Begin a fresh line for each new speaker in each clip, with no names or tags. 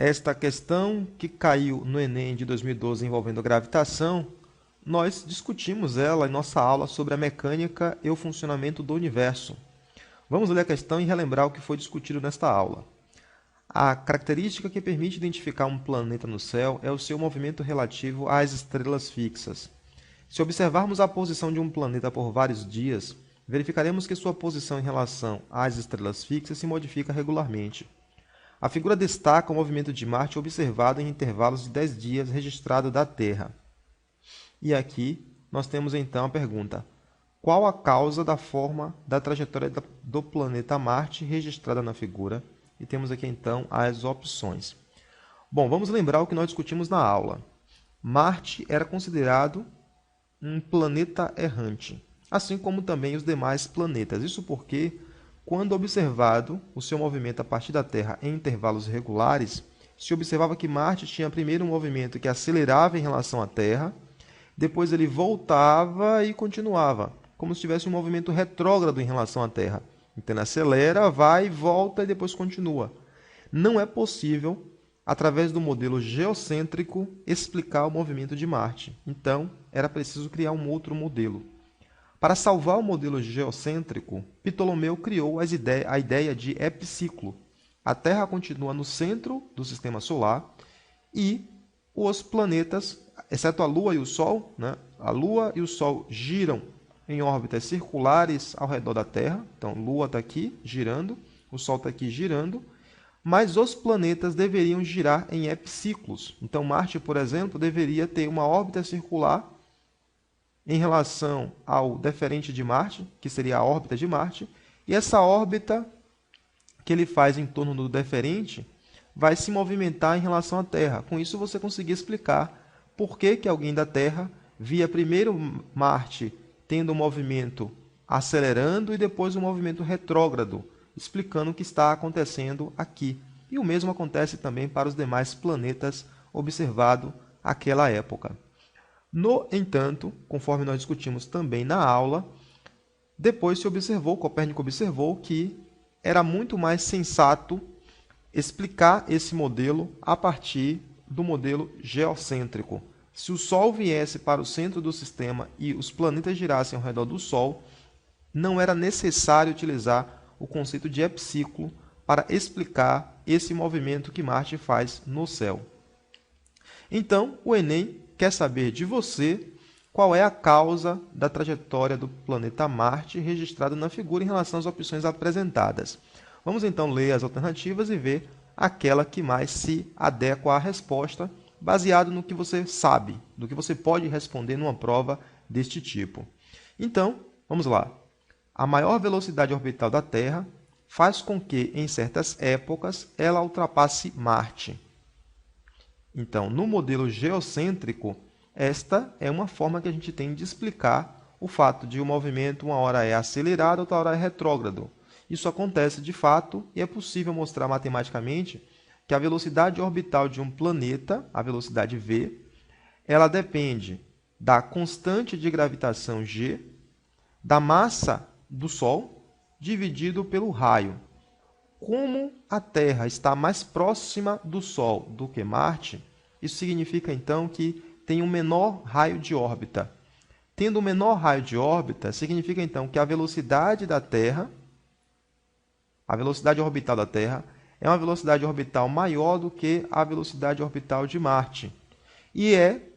Esta questão que caiu no Enem de 2012 envolvendo gravitação, nós discutimos ela em nossa aula sobre a mecânica e o funcionamento do universo. Vamos ler a questão e relembrar o que foi discutido nesta aula. A característica que permite identificar um planeta no céu é o seu movimento relativo às estrelas fixas. Se observarmos a posição de um planeta por vários dias, verificaremos que sua posição em relação às estrelas fixas se modifica regularmente. A figura destaca o movimento de Marte observado em intervalos de 10 dias registrado da Terra. E aqui nós temos então a pergunta: qual a causa da forma da trajetória do planeta Marte registrada na figura? E temos aqui então as opções. Bom, vamos lembrar o que nós discutimos na aula. Marte era considerado um planeta errante, assim como também os demais planetas. Isso porque, quando observado o seu movimento a partir da Terra em intervalos regulares, se observava que Marte tinha primeiro um movimento que acelerava em relação à Terra, depois ele voltava e continuava, como se tivesse um movimento retrógrado em relação à Terra. Então ele acelera, vai, volta e depois continua. Não é possível, através do modelo geocêntrico, explicar o movimento de Marte. Então, era preciso criar um outro modelo. Para salvar o modelo geocêntrico, Ptolomeu criou a ideia de epiciclo. A Terra continua no centro do Sistema Solar e os planetas, exceto a Lua e o Sol, a Lua e o Sol giram em órbitas circulares ao redor da Terra. Então, Lua está aqui girando, o Sol está aqui girando, mas os planetas deveriam girar em epiciclos. Então, Marte, por exemplo, deveria ter uma órbita circular em relação ao deferente de Marte, que seria a órbita de Marte, e essa órbita que ele faz em torno do deferente vai se movimentar em relação à Terra. Com isso, você conseguia explicar por que alguém da Terra via primeiro Marte tendo um movimento acelerando e depois um movimento retrógrado, explicando o que está acontecendo aqui. E o mesmo acontece também para os demais planetas observados naquela época. No entanto, conforme nós discutimos também na aula, depois Copérnico observou que era muito mais sensato explicar esse modelo a partir do modelo geocêntrico. Se o Sol viesse para o centro do sistema e os planetas girassem ao redor do Sol, não era necessário utilizar o conceito de epiciclo para explicar esse movimento que Marte faz no céu. Então, o Enem quer saber de você qual é a causa da trajetória do planeta Marte registrada na figura em relação às opções apresentadas. Vamos então ler as alternativas e ver aquela que mais se adequa à resposta, baseado no que você sabe, do que você pode responder numa prova deste tipo. Então, vamos lá. A maior velocidade orbital da Terra faz com que, em certas épocas, ela ultrapasse Marte. Então, no modelo geocêntrico, esta é uma forma que a gente tem de explicar o fato de o movimento uma hora é acelerado, outra hora é retrógrado. Isso acontece de fato e é possível mostrar matematicamente que a velocidade orbital de um planeta, a velocidade v, ela depende da constante de gravitação g, da massa do Sol, dividido pelo raio. Como a Terra está mais próxima do Sol do que Marte, isso significa então que tem um menor raio de órbita. Tendo um menor raio de órbita, significa então que a velocidade da Terra, a velocidade orbital da Terra, é uma velocidade orbital maior do que a velocidade orbital de Marte. E é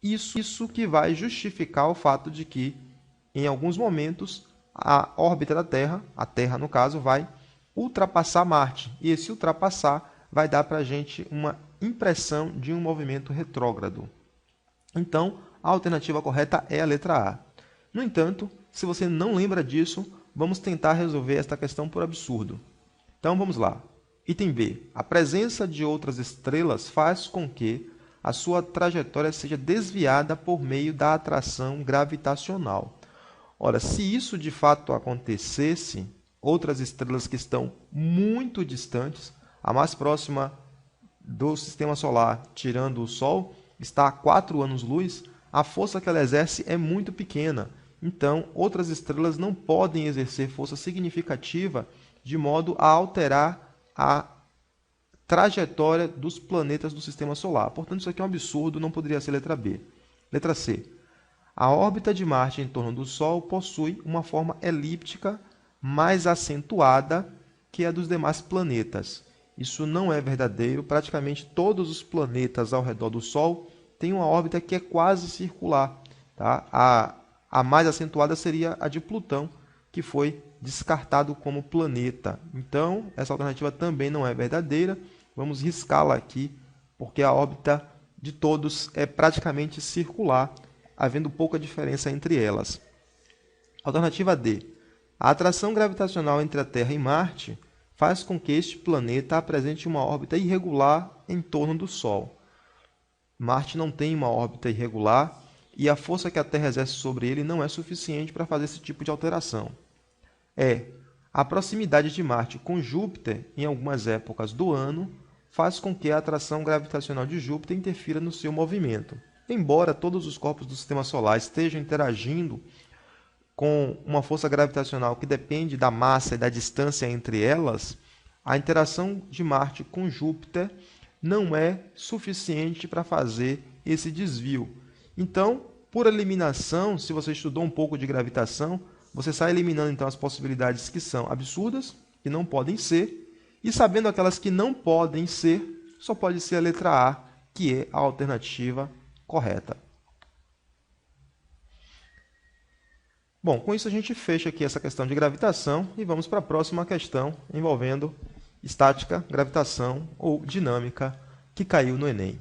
isso que vai justificar o fato de que, em alguns momentos, a órbita da Terra, a Terra no caso, vai ultrapassar Marte. E esse ultrapassar vai dar para a gente uma impressão de um movimento retrógrado. Então, a alternativa correta é a letra A. No entanto, se você não lembra disso, vamos tentar resolver esta questão por absurdo. Então, vamos lá. Item B. A presença de outras estrelas faz com que a sua trajetória seja desviada por meio da atração gravitacional. Ora, se isso de fato acontecesse, outras estrelas que estão muito distantes, a mais próxima do Sistema Solar, tirando o Sol, está a 4 anos-luz, a força que ela exerce é muito pequena. Então, outras estrelas não podem exercer força significativa de modo a alterar a trajetória dos planetas do Sistema Solar. Portanto, isso aqui é um absurdo, não poderia ser letra B. Letra C. A órbita de Marte em torno do Sol possui uma forma elíptica mais acentuada que a dos demais planetas. Isso não é verdadeiro. Praticamente todos os planetas ao redor do Sol têm uma órbita que é quase circular. Tá? A mais acentuada seria a de Plutão, que foi descartado como planeta. Então, essa alternativa também não é verdadeira. Vamos riscá-la aqui, porque a órbita de todos é praticamente circular, havendo pouca diferença entre elas. Alternativa D. A atração gravitacional entre a Terra e Marte faz com que este planeta apresente uma órbita irregular em torno do Sol. Marte não tem uma órbita irregular e a força que a Terra exerce sobre ele não é suficiente para fazer esse tipo de alteração. A proximidade de Marte com Júpiter em algumas épocas do ano faz com que a atração gravitacional de Júpiter interfira no seu movimento. Embora todos os corpos do Sistema Solar estejam interagindo com uma força gravitacional que depende da massa e da distância entre elas, a interação de Marte com Júpiter não é suficiente para fazer esse desvio. Então, por eliminação, se você estudou um pouco de gravitação, você sai eliminando então as possibilidades que são absurdas, que não podem ser, e sabendo aquelas que não podem ser, só pode ser a letra A, que é a alternativa correta. Bom, com isso a gente fecha aqui essa questão de gravitação e vamos para a próxima questão envolvendo estática, gravitação ou dinâmica que caiu no Enem.